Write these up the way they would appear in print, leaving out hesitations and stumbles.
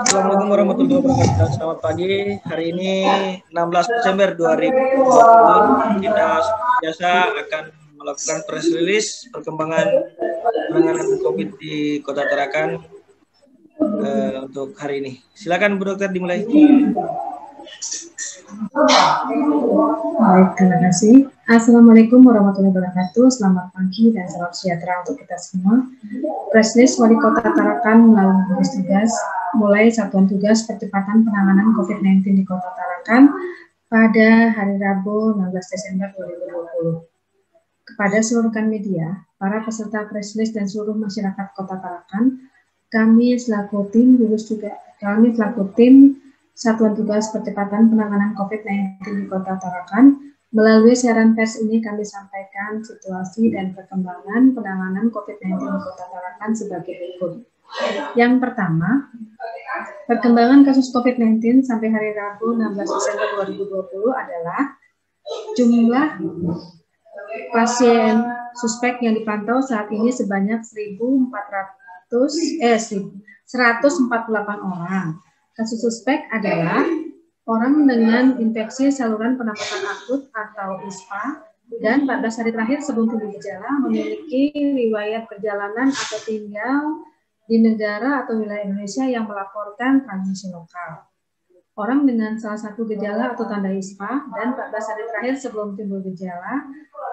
Assalamualaikum warahmatullahi wabarakatuh. Selamat pagi. Hari ini 16 Desember 2020. Kita biasa akan melakukan press release perkembangan penanganan COVID di Kota Tarakan untuk hari ini. Silakan Bu Dokter dimulai. Baik, terima kasih. Assalamualaikum warahmatullahi wabarakatuh. Selamat pagi dan salam sejahtera untuk kita semua. Press release Wali Kota Tarakan melalui gugus tugas mulai Satuan Tugas Percepatan Penanganan COVID-19 di Kota Tarakan pada hari Rabu 16 Desember 2020. Kepada seluruh rekan media, para peserta press release dan seluruh masyarakat Kota Tarakan, kami selaku tim Satuan Tugas Percepatan Penanganan COVID-19 di Kota Tarakan, melalui siaran pers ini kami sampaikan situasi dan perkembangan penanganan COVID-19 di Kota Tarakan sebagai berikut. Yang pertama, perkembangan kasus COVID-19 sampai hari Rabu 16 Desember 2020 adalah jumlah pasien suspek yang dipantau saat ini sebanyak 148 orang. Kasus suspek adalah orang dengan infeksi saluran pernapasan akut atau ISPA dan 14 hari terakhir sebelum timbul gejala memiliki riwayat perjalanan atau tinggal di negara atau wilayah Indonesia yang melaporkan transmisi lokal. Orang dengan salah satu gejala atau tanda ISPA dan 14 hari terakhir sebelum timbul gejala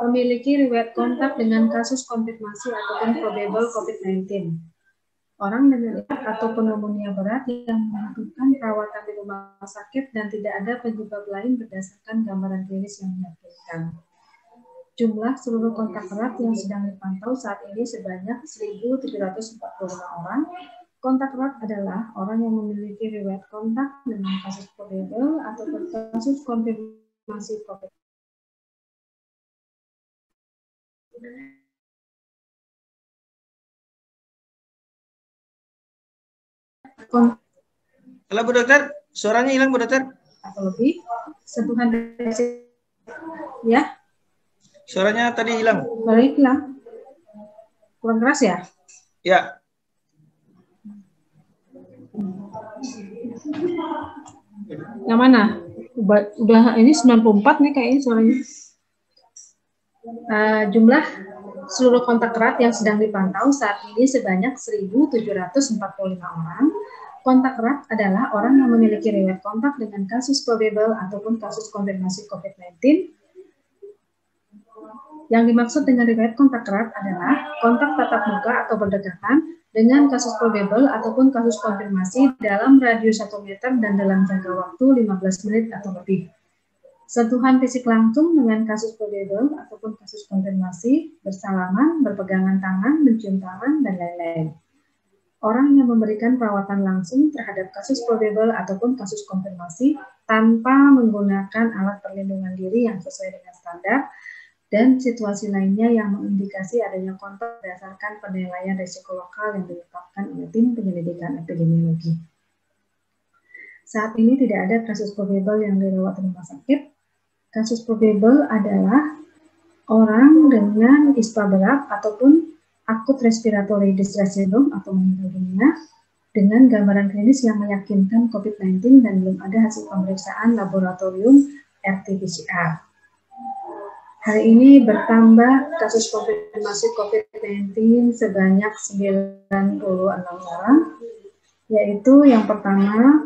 memiliki riwayat kontak dengan kasus konfirmasi ataupun probable COVID-19. Orang dengan atau pneumonia berat yang membutuhkan perawatan di rumah sakit dan tidak ada penyebab lain berdasarkan gambaran klinis yang meyakinkan. Jumlah seluruh kontak erat yang sedang dipantau saat ini sebanyak 1.745 orang. Kontak erat adalah orang yang memiliki riwayat kontak dengan kasus probable atau kasus konfirmasi COVID. Halo Bu Dokter, suaranya hilang Bu Dokter. Atau lebih, sentuhan ya. Suaranya tadi hilang. Suaranya hilang. Kurang keras ya? Ya. Yang mana? Udah ini 94 nih kayaknya suaranya. Jumlah seluruh kontak erat yang sedang dipantau saat ini sebanyak 1.745 orang. Kontak erat adalah orang yang memiliki riwayat kontak dengan kasus probable ataupun kasus konfirmasi COVID-19. Yang dimaksud dengan riwayat kontak erat adalah kontak tatap muka atau berdekatan dengan kasus probable ataupun kasus konfirmasi dalam radius 1 meter dan dalam jangka waktu 15 menit atau lebih. Sentuhan fisik langsung dengan kasus probable ataupun kasus konfirmasi, bersalaman, berpegangan tangan, mencium tangan, dan lain-lain. Orang yang memberikan perawatan langsung terhadap kasus probable ataupun kasus konfirmasi tanpa menggunakan alat perlindungan diri yang sesuai dengan standar dan situasi lainnya yang mengindikasi adanya kontak berdasarkan penilaian risiko lokal yang ditetapkan oleh tim penyelidikan epidemiologi. Saat ini tidak ada kasus probable yang dirawat di rumah sakit. Kasus probable adalah orang dengan ISPA berat ataupun akut respiratory distress syndrome atau meninggal dunia dengan gambaran klinis yang meyakinkan COVID-19 dan belum ada hasil pemeriksaan laboratorium RT-PCR. Hari ini bertambah kasus konfirmasi COVID-19 sebanyak 96 orang, yaitu yang pertama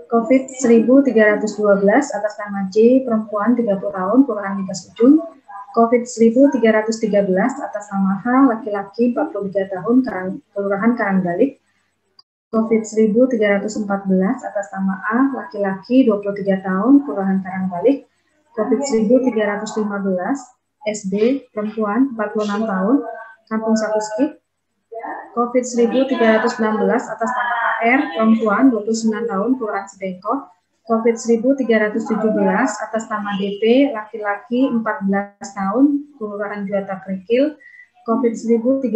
COVID 1312 atas nama J, perempuan 30 tahun, Kelurahan Migas Ujung. COVID 1313 atas nama H, laki-laki 43 tahun, Kelurahan Karanggalik. COVID 1314 atas nama A, laki-laki 23 tahun, Kelurahan Karanggalik. COVID 1315 SB, perempuan 46 tahun, Kampung Sakuski. COVID 1316 atas nama AR, perempuan 29 tahun, Kelurahan Sebengkok. COVID 1317 atas nama DP, laki-laki 14 tahun, Kelurahan Juata Krikil. COVID 1318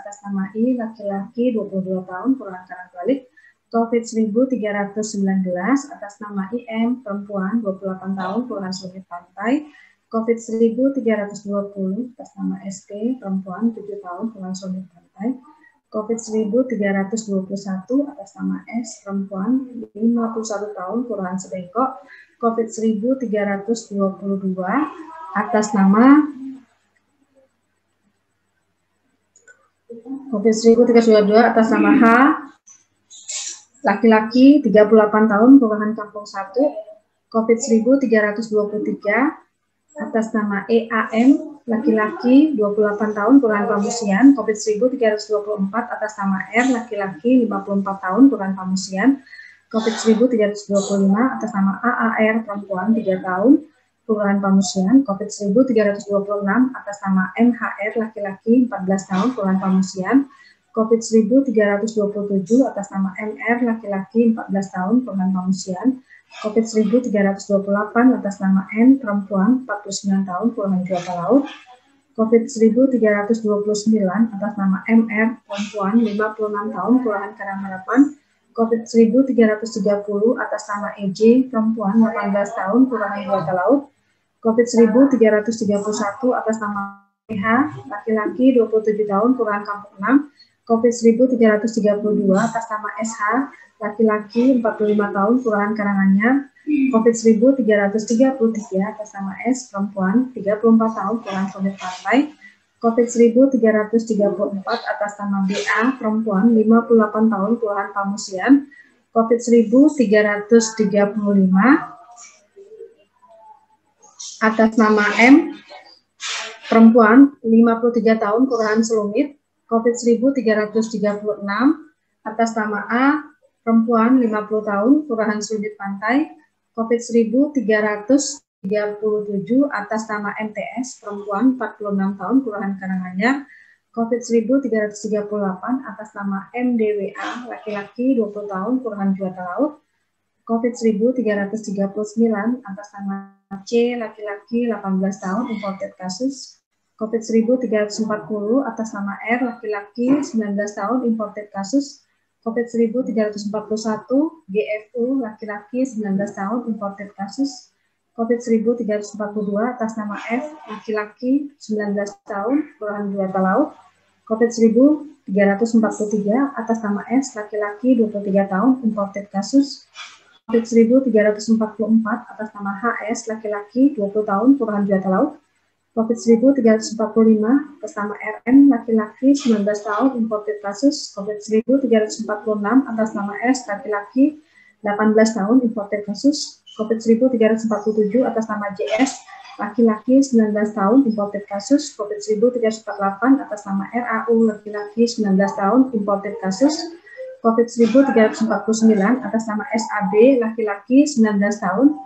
atas nama I, laki-laki 22 tahun, Kelurahan Karanggalik. COVID 1319 atas nama IM, perempuan 28 tahun, Kelurahan Sumit Pantai. COVID 1320 atas nama SP, perempuan 7 tahun, Kelurahan Sumit Pantai. COVID 1321 atas nama S, perempuan 51 tahun, Kelurahan Sebengkok. COVID 1322 atas nama COVID 1322 atas nama H, laki-laki 38 tahun, Kelurahan Kampung 1. COVID 1323 atas nama EAM, laki-laki 28 tahun, Kelurahan Pamusian. COVID 1324 atas nama R, laki-laki 54 tahun, Kelurahan Pamusian. COVID 1325 atas nama AAR, perempuan 3 tahun, Kelurahan Pamusian. COVID 1326 atas nama MHR, laki-laki 14 tahun, Kelurahan Pamusian. COVID 1327 atas nama MR, laki-laki 14 tahun, Kelurahan Pamusian. COVID 1328 atas nama N, perempuan 49 tahun, Kelurahan Juwata Laut. COVID 1329 atas nama MR, perempuan 56 tahun, Kelurahan Karangharapan. COVID 1330 atas nama EJ, perempuan 18 tahun, Kelurahan Juwata Laut. COVID 1331 atas nama PH, laki-laki 27 tahun, Kelurahan Kampung 6. COVID 1332 atas nama SH, laki-laki 45 tahun, Kelurahan Karanganyar. COVID 1333 atas nama S, perempuan 34 tahun, Kelurahan Sumber Pantai. COVID 1334 atas nama BA, perempuan 58 tahun, Kelurahan Pamusian. COVID 1335 atas nama M, perempuan 53 tahun, Kelurahan Selumit. COVID 1336 atas nama A, perempuan 50 tahun, Kelurahan Selumit Pantai. COVID 1337 atas nama MTS, perempuan 46 tahun, Kelurahan Karanganyar. COVID 1338 atas nama MDWA, laki-laki 20 tahun, Kelurahan Juwata Laut. COVID 1339 atas nama C, laki-laki 18 tahun, imported kasus. COVID 1340 atas nama R, laki-laki 19 tahun, imported kasus. COVID 1341 GFU, laki-laki 19 tahun, imported kasus. COVID 1342 atas nama F, laki-laki 19 tahun, Kelurahan Juwata Laut. COVID 1343 atas nama S, laki-laki 23 tahun, imported kasus. COVID 1344 atas nama HS, laki-laki 20 tahun, Kelurahan Juwata Laut. COVID 1345 atas nama RM, laki-laki 19 tahun, imported kasus. COVID 1346 atas nama S, laki-laki 18 tahun, imported kasus. COVID 1347 atas nama JS, laki-laki 19 tahun, imported kasus. COVID 1348 atas nama RAU, laki-laki 19 tahun, imported kasus. COVID 1349 atas nama SAB, laki-laki 19 tahun,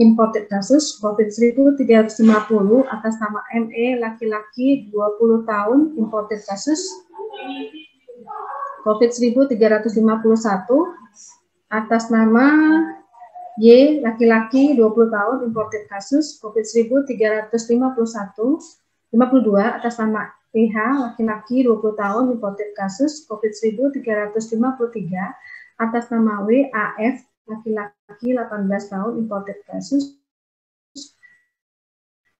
imported kasus. COVID 1350 atas nama ME, laki-laki 20 tahun, imported kasus. COVID 1351 atas nama Y, laki-laki 20 tahun, imported kasus. COVID 1352 atas nama PH, laki-laki 20 tahun, imported kasus. COVID 1353 atas nama WAF, laki-laki 18 tahun, imported kasus.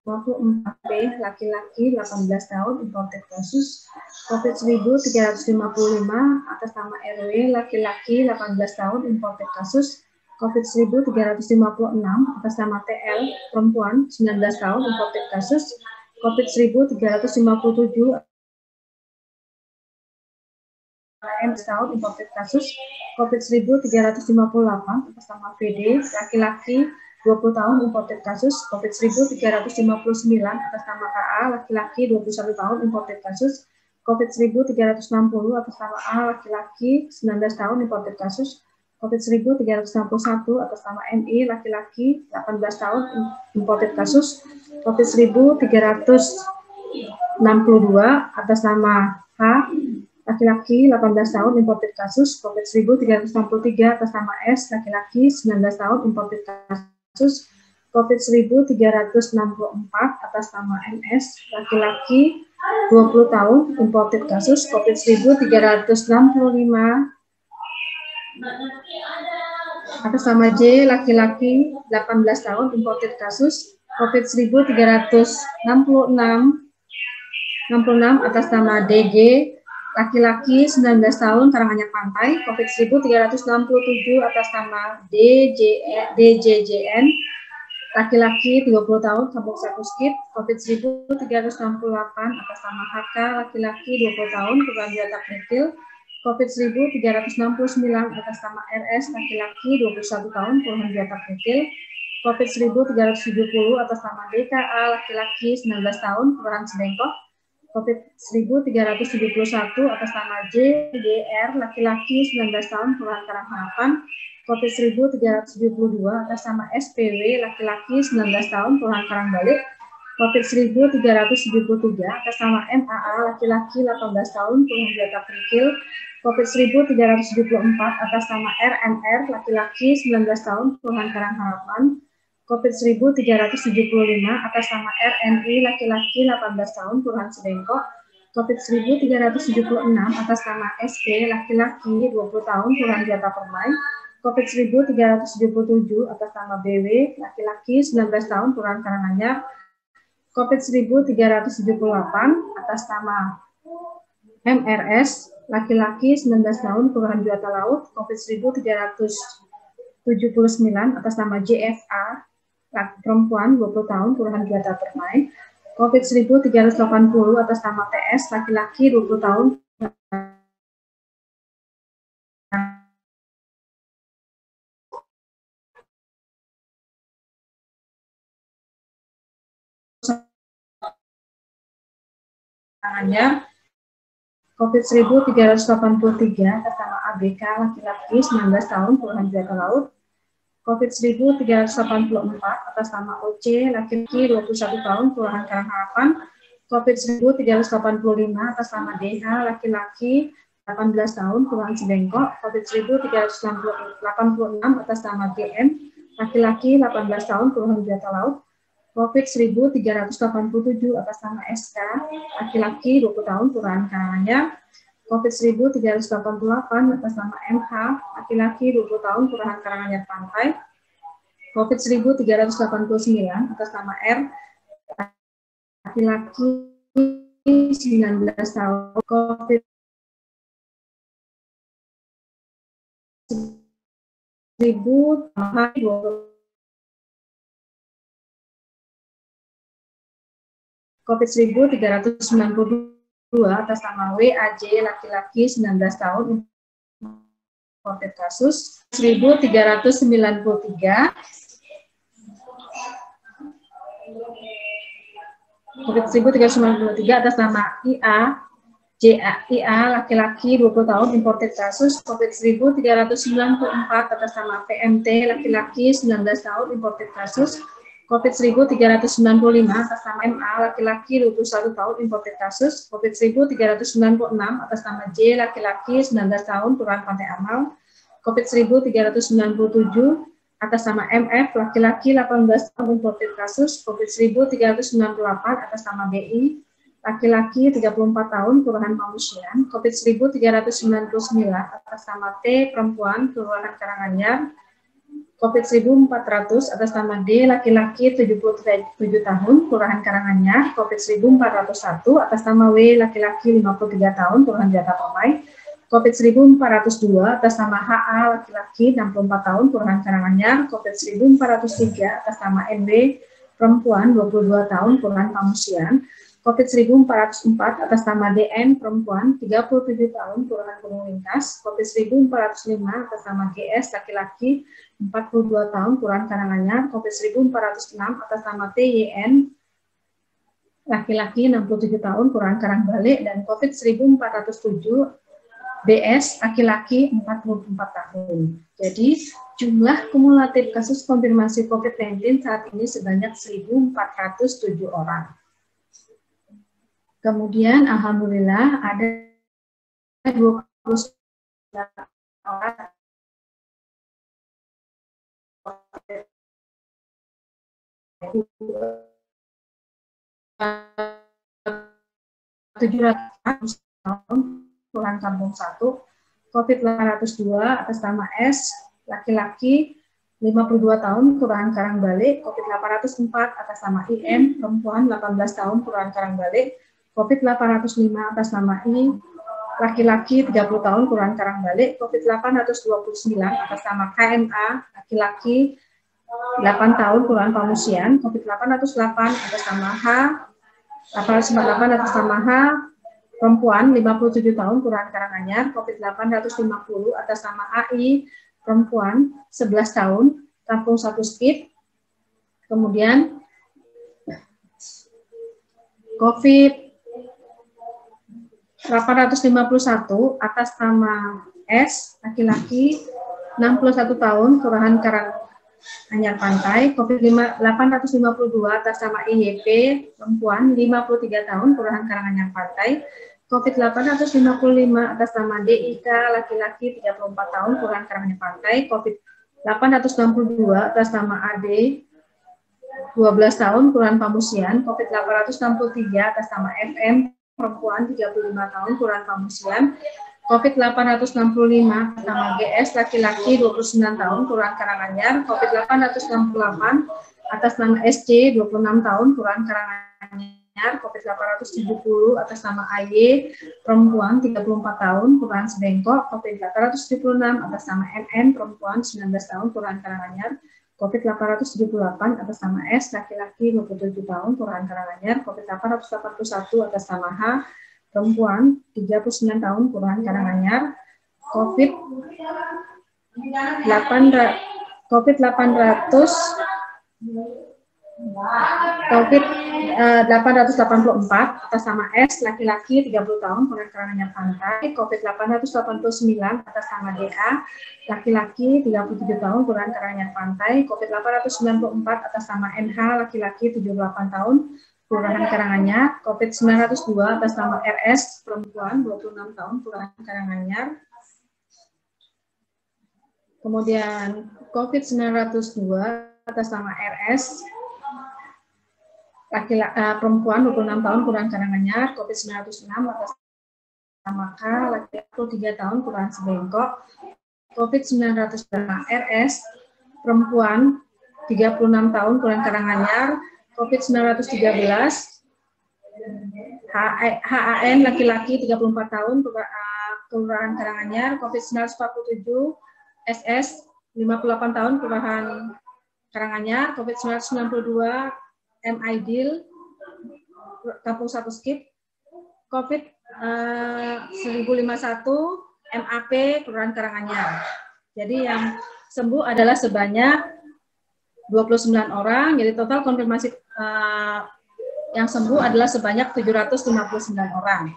24B, laki-laki 18 tahun, imported kasus. COVID 1355 atas nama RW, laki-laki 18 tahun, imported kasus. COVID 1356 atas nama TL, perempuan 19 tahun, imported kasus. COVID 1357 M tahun, imported kasus. COVID 1358 atas nama PD, laki-laki 20 tahun, imported kasus. COVID 1359 atas nama KA, laki-laki 21 tahun, imported kasus. COVID 1360 atas nama A, laki-laki 19 tahun, imported kasus. COVID 1361 atas nama MI, laki-laki 18 tahun, imported kasus. COVID 1362 atas nama H, laki-laki 18 tahun, imported kasus. COVID 1363 atas nama S, laki-laki 19 tahun, imported kasus. COVID 1364 atas nama MS, laki-laki 20 tahun, imported kasus. COVID 1365 atas nama J, laki-laki 18 tahun, imported kasus. COVID 1366 atas nama DG, laki-laki 19 tahun Karanganyar Pantai, COVID 1367 atas nama DJJN, laki-laki 30 tahun Kampung Sakuskit, COVID 1368 atas nama HK, laki-laki 20 tahun Kelurahan Biata Kerikil, COVID 1369 atas nama RS, laki-laki 21 tahun Kelurahan Biata Kerikil, COVID 1370 atas nama DKA, laki-laki 19 tahun Kelurahan Sebengkok, COVID 1371 atas nama JDR, laki-laki 19 tahun Kelurahan Karangharapan, COVID 1372 atas nama SPW, laki-laki 19 tahun Kelurahan Karangbalik, COVID 1373 atas nama MAA, laki-laki 18 tahun Kelurahan Biata Kerikil, COVID 1374 atas nama RNR, laki-laki 19 tahun Kelurahan Karangharapan, COVID 1375 atas nama RNI, laki-laki 18 tahun Kelurahan Sebengkok, COVID 1376 atas nama SP, laki-laki 20 tahun Kelurahan Biata Permai, COVID 1377 atas nama BW, laki-laki 19 tahun Kelurahan Karanganyar, COVID 1378 atas nama MRS, laki-laki 19 tahun Kelurahan Biata Laut, COVID 1379 atas nama JFA, perempuan 20 tahun Kelurahan Biata Permai, COVID 1380 atas nama TS, laki-laki 20 tahun Karanganyar, COVID 1383 atas nama ABK, laki-laki 19 tahun Kelurahan Biata Laut, COVID 1384 atas nama OC, laki-laki 21 tahun Kelurahan Karangharapan, COVID 1385 atas nama DH, laki-laki 18 tahun Kelurahan Sebengkok, COVID 1386 atas nama GM, laki-laki 18 tahun Kelurahan Biata Laut, COVID 1387 atas nama SK, laki-laki 20 tahun Kelurahan Karanganyar, COVID 1388 atas nama MH, laki-laki 20 tahun Kelurahan Karanganyar Pantai, COVID 1389 atas nama R, laki-laki 19 tahun, COVID 1020 COVID 1392 atas nama WAJ, laki-laki 19 tahun, imported kasus 1393, COVID 1393 atas nama IA, laki-laki 20 tahun, imported kasus COVID 1394 atas nama PMT, laki-laki 19 tahun, imported kasus COVID 1395 atas nama MA, laki-laki 21 tahun, imported kasus COVID 1396 atas nama J, laki-laki 19 tahun, Kelurahan Pantai Amal, COVID 1397 atas nama MF, laki-laki 18 tahun, imported kasus COVID 1398 atas nama BI, laki-laki 34 tahun, Kelurahan Pamusian, COVID 1399 atas nama T, perempuan, Kelurahan Karanganyar, COVID 1400 atas nama D, laki-laki 77 tahun, Kelurahan Karanganyar, COVID 1401 atas nama W, laki-laki 53 tahun, Kelurahan Biata Permai, COVID 1402 atas nama HA, laki-laki 64 tahun, Kelurahan Karanganyar, COVID 1403 atas nama NW, perempuan 22 tahun, Kelurahan Pamusian, COVID 1404 atas nama DN, perempuan 37 tahun, Kelurahan Gunung Lintas, COVID 1405 atas nama GS, laki-laki 42 tahun, Kelurahan Karanganyar, COVID 1406 atas nama TYN, laki-laki 67 tahun, Kelurahan Karangbalik, dan COVID 1407 BS, laki-laki 44 tahun. Jadi jumlah kumulatif kasus konfirmasi COVID-19 saat ini sebanyak 1.407 orang. Kemudian alhamdulillah ada 29 orang 700 tahun, Kelurahan Kampung 1, COVID 802 atas nama S, laki-laki 52 tahun, Kelurahan Karangbalik, COVID 804 atas nama IM, perempuan 18 tahun, Kelurahan Karangbalik, COVID 805 atas nama I, laki-laki 30 tahun kelurahan Karangbalik, COVID-8 129 atas nama KMA, laki-laki 8 tahun kelurahan Pamusian, COVID-8 108 atas nama H, 898 atas nama H, perempuan 57 tahun kelurahan Karanganyar, COVID-8 150 atas nama AI, perempuan 11 tahun, Kampung 1 Skip. Kemudian COVID 851 atas nama S, laki-laki 61 tahun, Kelurahan Karanganyar Pantai, COVID 852 atas nama IYP, perempuan 53 tahun, Kelurahan Karanganyar Pantai, COVID 855 atas nama DIK, laki-laki 34 tahun, Kelurahan Karanganyar Pantai, COVID 862 atas nama AD, 12 tahun, Kelurahan Pamusian, COVID 863 atas nama FM, perempuan 35 tahun, Kelurahan Pamusian, COVID 865 atas nama GS, laki-laki 29 tahun, Kelurahan Karanganyar, COVID 868 atas nama SC, 26 tahun, Kelurahan Karanganyar, COVID 870 atas nama AY, perempuan 34 tahun, Kelurahan Sebengkok, COVID 876 atas nama MN, perempuan 19 tahun, Kelurahan Karanganyar, COVID 878 atas nama S, laki-laki 27 tahun, Kelurahan Karanganyar, COVID 881 atas nama H, perempuan 39 tahun, Kelurahan Karanganyar, COVID 884 atas nama S, laki-laki 30 tahun, Kelurahan Karanganyar Pantai, COVID 889 atas nama DA, laki-laki 37 tahun, Kelurahan Karanganyar Pantai, COVID 894 atas nama NH, laki-laki 78 tahun, Kelurahan Karanganyar, COVID 902 atas nama RS, perempuan 26 tahun, Kelurahan Karanganyar. Kemudian COVID 902 atas nama RS, perempuan 26 tahun, Kelurahan Karanganyar, COVID 906 atas nama K, laki-laki 3 tahun, Kelurahan Sebengkok, COVID 900 nama RS, perempuan 36 tahun, Kelurahan Karanganyar, COVID 913, HAN, laki-laki 34 tahun, Kelurahan Karanganyar, COVID 947, SS 58 tahun, Kelurahan Karanganyar, COVID 992, MIDIL, Kampung 1 Skip, COVID 1051, MAP, Kelurahan Karanganyar. Jadi yang sembuh adalah sebanyak 29 orang, jadi total konfirmasi yang sembuh adalah sebanyak 759 orang.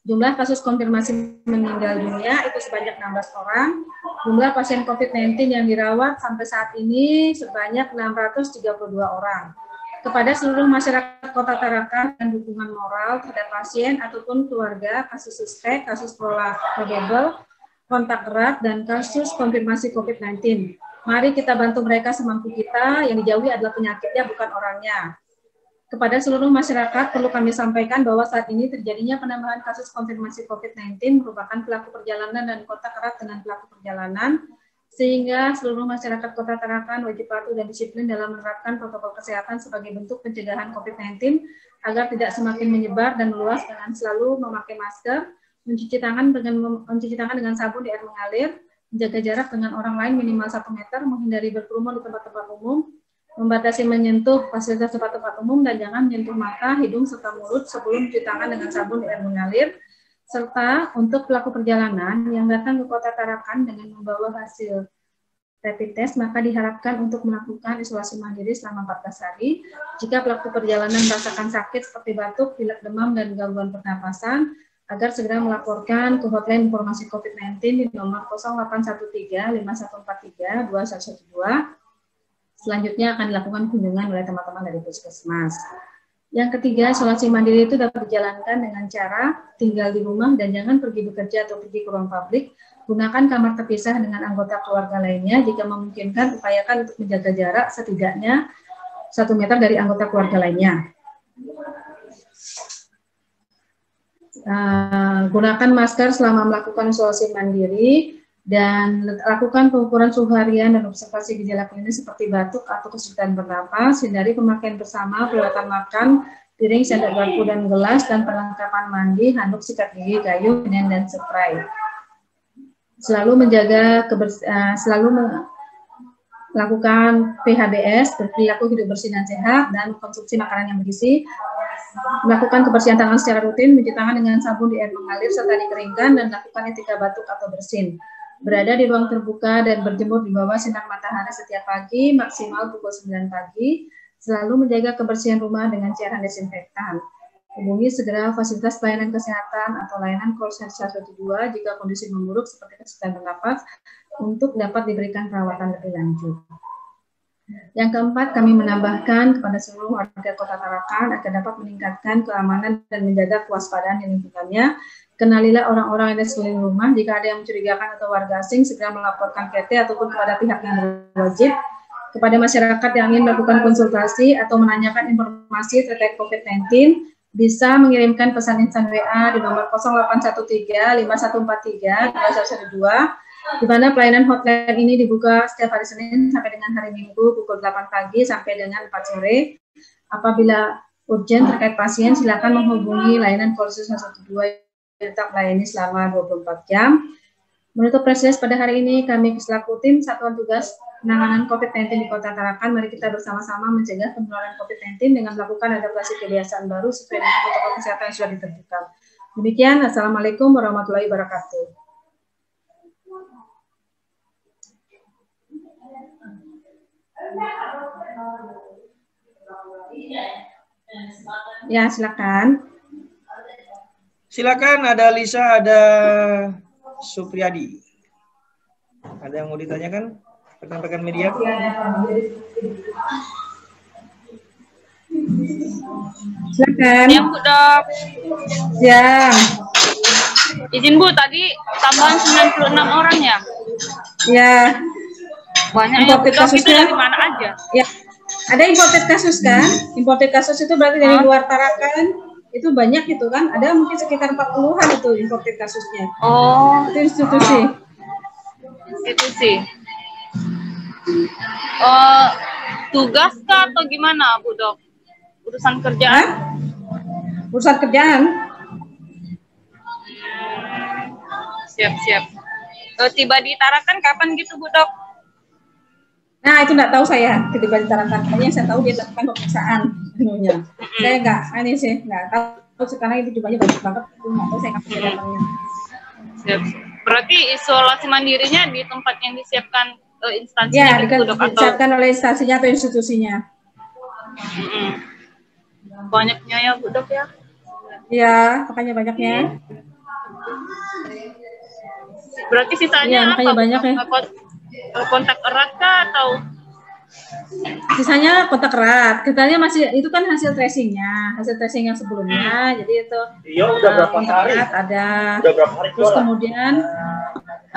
Jumlah kasus konfirmasi meninggal dunia itu sebanyak 16 orang. Jumlah pasien COVID-19 yang dirawat sampai saat ini sebanyak 632 orang. Kepada seluruh masyarakat Kota Tarakan dan dukungan moral terhadap pasien ataupun keluarga kasus suspek, kasus probable, kontak erat, dan kasus konfirmasi COVID-19. Mari kita bantu mereka semampu kita, yang dijauhi adalah penyakitnya, bukan orangnya. Kepada seluruh masyarakat, perlu kami sampaikan bahwa saat ini terjadinya penambahan kasus konfirmasi COVID-19 merupakan pelaku perjalanan dan kontak erat dengan pelaku perjalanan, sehingga seluruh masyarakat Kota Tarakan wajib patuh dan disiplin dalam menerapkan protokol kesehatan sebagai bentuk pencegahan COVID-19 agar tidak semakin menyebar dan meluas, dengan selalu memakai masker, mencuci tangan dengan sabun di air mengalir, menjaga jarak dengan orang lain minimal 1 meter, menghindari berkerumun di tempat-tempat umum, membatasi menyentuh fasilitas tempat-tempat umum, dan jangan menyentuh mata, hidung, serta mulut sebelum mencuci tangan dengan sabun di air mengalir. Serta untuk pelaku perjalanan yang datang ke Kota Tarakan dengan membawa hasil rapid test, maka diharapkan untuk melakukan isolasi mandiri selama 14 hari. Jika pelaku perjalanan merasakan sakit seperti batuk, pilek, demam, dan gangguan pernapasan, agar segera melaporkan ke hotline informasi COVID-19 di nomor 0813 5143 2112. Selanjutnya akan dilakukan kunjungan oleh teman-teman dari Puskesmas. Yang ketiga, isolasi mandiri itu dapat dijalankan dengan cara tinggal di rumah dan jangan pergi bekerja atau pergi ke ruang publik. Gunakan kamar terpisah dengan anggota keluarga lainnya. Jika memungkinkan, upayakan untuk menjaga jarak setidaknya 1 meter dari anggota keluarga lainnya. Gunakan masker selama melakukan isolasi mandiri, dan lakukan pengukuran suhu harian dan observasi gejala klinis seperti batuk atau kesulitan bernapas. Hindari pemakaian bersama, peralatan makan piring, sendok garpu dan gelas, dan perlengkapan mandi, handuk, sikat gigi, gayung, dan spray. Selalu menjaga melakukan PHBS, berperilaku hidup bersih dan sehat, dan konsumsi makanan yang bergizi. Melakukan kebersihan tangan secara rutin, mencuci tangan dengan sabun di air mengalir serta dikeringkan, dan lakukan etika batuk atau bersin. Berada di ruang terbuka dan berjemur di bawah sinar matahari setiap pagi, maksimal pukul 9 pagi. Selalu menjaga kebersihan rumah dengan cairan desinfektan. Hubungi segera fasilitas pelayanan kesehatan atau layanan call center 112 jika kondisi memburuk seperti kesulitan bernapas untuk dapat diberikan perawatan lebih lanjut. Yang keempat, kami menambahkan kepada seluruh warga Kota Tarakan agar dapat meningkatkan keamanan dan menjaga kewaspadaan di lingkungannya. Kenalilah orang-orang yang ada di sekeliling rumah. Jika ada yang mencurigakan atau warga asing, segera melaporkan PT ataupun kepada pihak yang berwajib. Kepada masyarakat yang ingin melakukan konsultasi atau menanyakan informasi terkait COVID-19, bisa mengirimkan pesan instan WA di nomor 0813 5143 2112, di mana pelayanan hotline ini dibuka setiap hari Senin sampai dengan hari Minggu pukul 8 pagi sampai dengan 4 sore. Apabila urgent terkait pasien, silakan menghubungi layanan call center 112 yang tetap melayani selama 24 jam. Menutup press release pada hari ini, kami selaku tim Satuan Tugas Penanganan COVID-19 di Kota Tarakan, mari kita bersama-sama mencegah penularan COVID-19 dengan melakukan adaptasi kebiasaan baru sesuai dengan protokol kesehatan yang sudah ditentukan. Demikian, Assalamualaikum warahmatullahi wabarakatuh. Ya, silakan. Silakan, ada Lisa, ada Supriyadi. Ada yang mau ditanyakan? Rekan-rekan media. Silakan. Yang Bu Dok. Ya. Izin Bu, tadi tambahan 96 orang ya? Ya. Banyak yang Bu Dok, itu dari mana aja? Ya. Ada imported kasus kan? Imported kasus itu berarti dari luar Tarakan. Itu banyak itu kan? Ada mungkin sekitar 40-an itu imported kasusnya. Oh. Itu institusi. Institusi. Tugas kah atau gimana Bu Dok? Urusan kerjaan? Hah? Urusan kerjaan? Siap-siap. Tiba di Tarakan kapan gitu Bu Dok? Nah, itu nggak tahu saya tiba di Tarakan. Kayaknya saya tahu dia lakukan pemeriksaan. Saya nggak tahu sekarang itu jumlahnya banyak banget. Nggak tahu saya kapan datangnya. Siap. Berarti isolasi mandirinya di tempat yang disiapkan instansinya ya, gitu, Dok, atau disiapkan oleh instansinya atau institusinya. Banyaknya ya Bu Dok ya? Iya, makanya banyaknya. Berarti sisanya ya, apa? Banyak ya. Kontak erat kah atau? Sisanya kontak erat. Katanya masih itu kan hasil tracingnya, hasil tracing yang sebelumnya. Jadi itu udah berapa kontak hari? erat ada. Udah berapa hari? Terus kemudian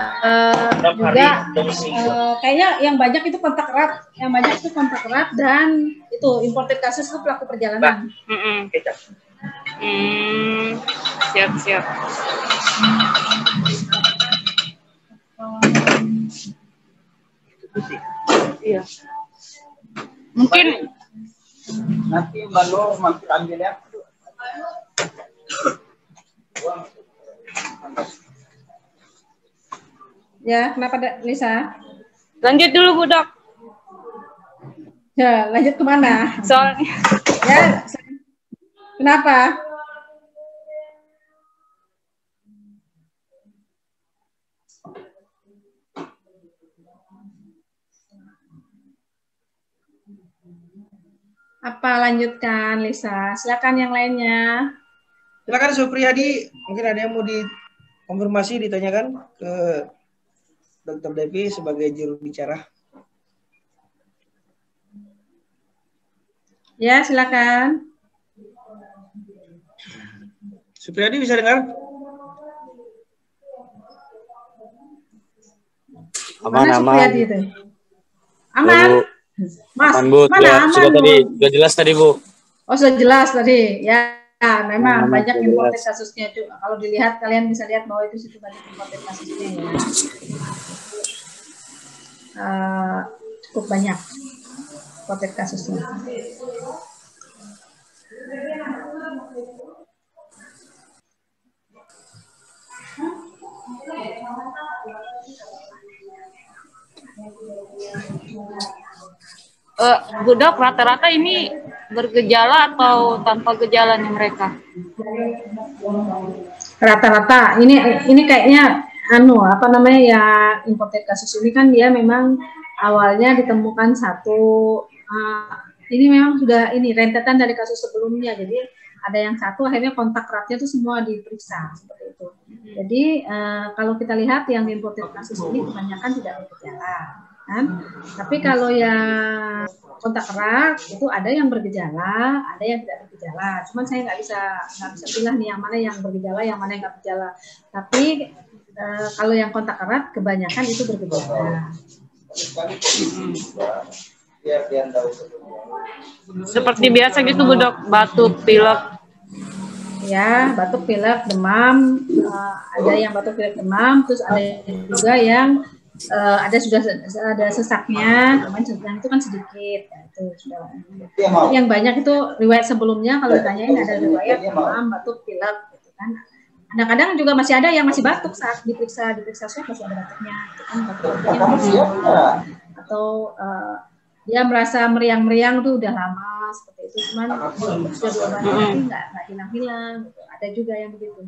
juga kayaknya yang banyak itu kontak erat, dan itu imported kasus itu pelaku perjalanan. Siap. Iya. Mungkin nanti Mbak Nur mampir ambil ya. Ya, kenapa Lisa? Lanjut dulu Bu Dok. Ya, lanjut kemana? Soalnya. Ya, kenapa? Apa lanjutkan Lisa? Silakan yang lainnya. Silakan Supriyadi, mungkin ada yang mau dikonfirmasi, ditanyakan ke Dr. Devi sebagai juru bicara. Ya, silakan. Supriyadi bisa dengar? Aman. Aman. Mas, aman, Bu. mana aman? Sudah jelas tadi, Bu. Oh, sudah jelas tadi. Ya, memang banyak imported jelas. kasusnya itu. Kalau dilihat, kalian bisa lihat bahwa itu situ banyak imported kasusnya ya. Cukup banyak imported kasusnya. Bu Dok, rata-rata ini bergejala atau tanpa gejala nih mereka? Rata-rata ini kayaknya apa namanya ya, imported kasus ini kan dia memang awalnya ditemukan satu, ini memang sudah ini rentetan dari kasus sebelumnya, jadi ada yang satu akhirnya kontak eratnya itu semua diperiksa seperti itu. Jadi kalau kita lihat yang imported kasus ini kebanyakan tidak bergejala kan, tapi kalau yang kontak erat itu ada yang bergejala, ada yang tidak bergejala. Cuman saya nggak bisa pilih nih yang mana yang bergejala, yang mana yang nggak bergejala. Tapi kalau yang kontak erat kebanyakan itu bergejala. Seperti biasa gitu Bu Dok, batuk, pilek. Ya, batuk, pilek, demam. Ada yang batuk, pilek, demam. Terus ada juga yang ada sesaknya, cuman itu kan sedikit. Ya, itu sudah. Yang banyak itu riwayat sebelumnya kalau ditanyain ada riwayat demam, batuk, pilek, gitu kan. Kadang-kadang juga masih ada yang masih batuk saat diperiksa swab masih ada batuknya, itu kan batuk-batuknya masih atau dia merasa meriang-meriang tuh udah lama seperti itu, cuman sudah diobati tapi nggak hilang-hilang. Ada juga yang begitu.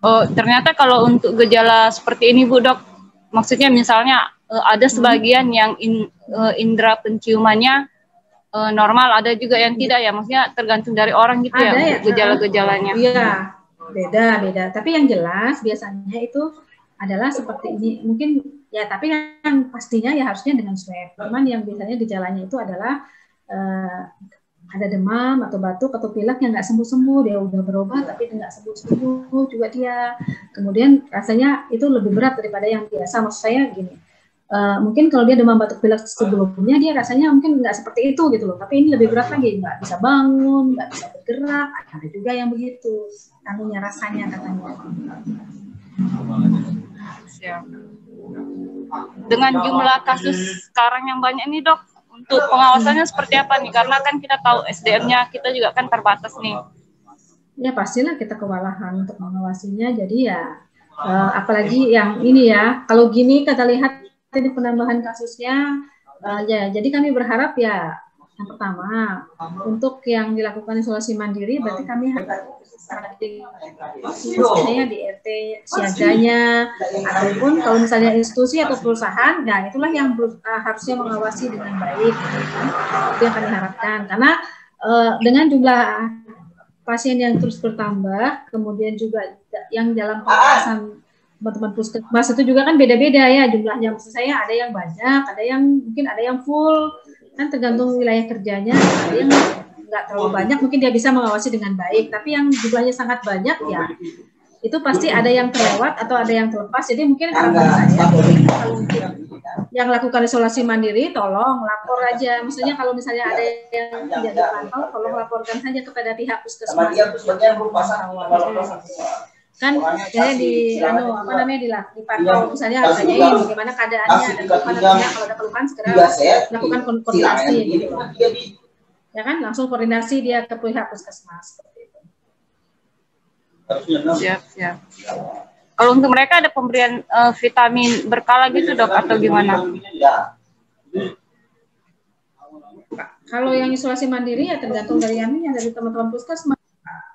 Oh, ternyata kalau untuk gejala seperti ini Bu Dok, maksudnya misalnya ada sebagian yang indera penciumannya normal, ada juga yang tidak ya, maksudnya tergantung dari orang gitu ya gejala-gejalanya. Iya, beda. Tapi yang jelas biasanya itu adalah seperti ini, mungkin ya, tapi yang pastinya ya harusnya dengan swab. Cuman yang biasanya gejalanya itu adalah ada demam atau batuk atau pilek yang nggak sembuh-sembuh, dia udah berobat tapi nggak sembuh-sembuh juga dia. Kemudian rasanya itu lebih berat daripada yang biasa. Maksud saya gini, mungkin kalau dia demam batuk pilek sebelumnya dia rasanya mungkin nggak seperti itu gitu loh. Tapi ini lebih berat lagi, nggak bisa bangun, nggak bisa bergerak. Ada juga yang begitu, rasanya katanya. Siap. Dengan jumlah kasus sekarang yang banyak nih Dok, untuk pengawasannya seperti apa nih? Karena kan kita tahu SDM-nya kita juga kan terbatas nih. Ya pastilah kita kewalahan untuk mengawasinya. Jadi ya apalagi yang ini ya, kalau gini kita lihat ini penambahan kasusnya, ya jadi kami berharap ya yang pertama untuk yang dilakukan isolasi mandiri berarti kami harus misalnya di RT siaganya, ataupun kalau misalnya institusi atau perusahaan, nah itulah yang harusnya mengawasi dengan baik. Itu yang kami harapkan, karena dengan jumlah pasien yang terus bertambah, kemudian juga yang dalam pengawasan teman-teman puskesmas itu juga kan beda-beda ya jumlahnya. Maksud saya ada yang banyak, ada yang mungkin ada yang full, kan tergantung wilayah kerjanya. Ada yang nggak terlalu banyak, mungkin dia bisa mengawasi dengan baik, tapi yang jumlahnya sangat banyak ya itu pasti ada yang terlewat atau ada yang terlepas. Jadi mungkin harapan saya kalau yang lakukan isolasi mandiri tolong lapor aja, maksudnya kalau misalnya ada yang tidak dipantau tolong laporkan saja kepada pihak puskesmas kan, jadi dipantau, misalnya tanyain bagaimana keadaannya, ada keluhan atau tidak. Kalau ada keluhan segera lakukan koordinasi gitu. Ya kan, langsung koordinasi dia ke pihak puskesmas seperti itu. Siap. Kalau untuk mereka ada pemberian vitamin berkala gitu Dok atau gimana? Kalau yang isolasi mandiri ya tergantung dari dari teman-teman puskesmas.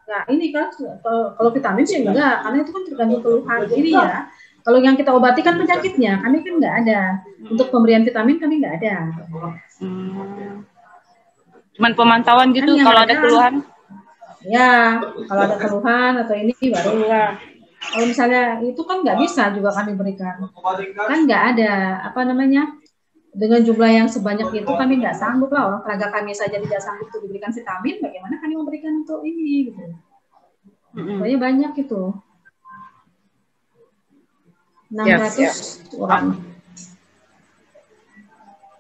Nah ini kan kalau vitamin sih enggak, karena itu kan tergantung keluhan diri ya. Kalau yang kita obati kan penyakitnya, kami kan nggak ada. Untuk pemberian vitamin kami nggak ada. Cuman pemantauan gitu kan kalau ada keluhan? Ya, kalau ada keluhan atau ini barulah. Kalau misalnya itu kan nggak bisa juga kami berikan. Kan nggak ada, dengan jumlah yang sebanyak itu kami nggak sanggup lah. Orang tenaga kami saja tidak sanggup untuk diberikan vitamin, bagaimana kami memberikan untuk ini gitu. Pokoknya banyak itu. 600 orang.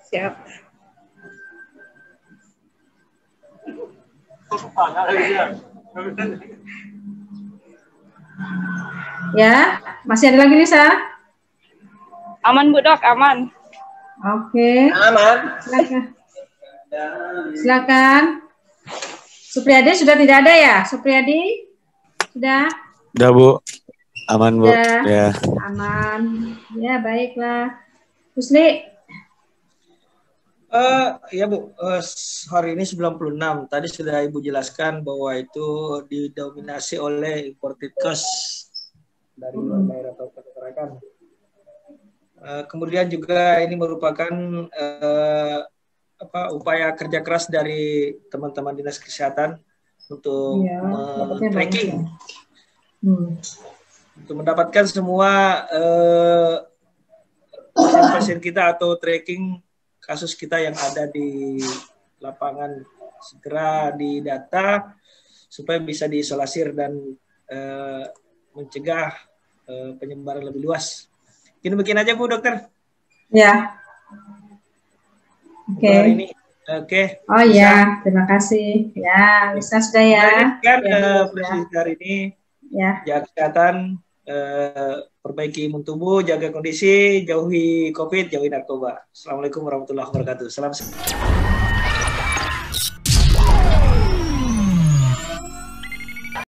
Siap. Ya, masih ada lagi Lisa? Aman Bu Dok, aman. Oke. Aman. Silakan. Supriyadi sudah tidak ada ya? Supriyadi sudah? Udah Bu, aman Bu. Sudah. Ya. Aman. Ya baiklah. Husli. Ya Bu, hari ini 96. Tadi sudah Ibu jelaskan bahwa itu didominasi oleh imported cost dari luar daerah atau pergerakan. Kemudian juga ini merupakan upaya kerja keras dari teman-teman dinas kesehatan untuk tracking, untuk mendapatkan semua pasien-pasien kita atau tracking kasus kita yang ada di lapangan segera didata supaya bisa diisolasir dan mencegah penyebaran lebih luas. Begini aja Bu Dokter. Ya. Oke. Hari ini. Oke. Oh iya, terima kasih. Ya, bisa sudah ya. Kan presisi hari ini. Ya. Jaga kesehatan, perbaiki imun tubuh, jaga kondisi, jauhi COVID, jauhi narkoba. Assalamualaikum warahmatullahi wabarakatuh. Salam sehat.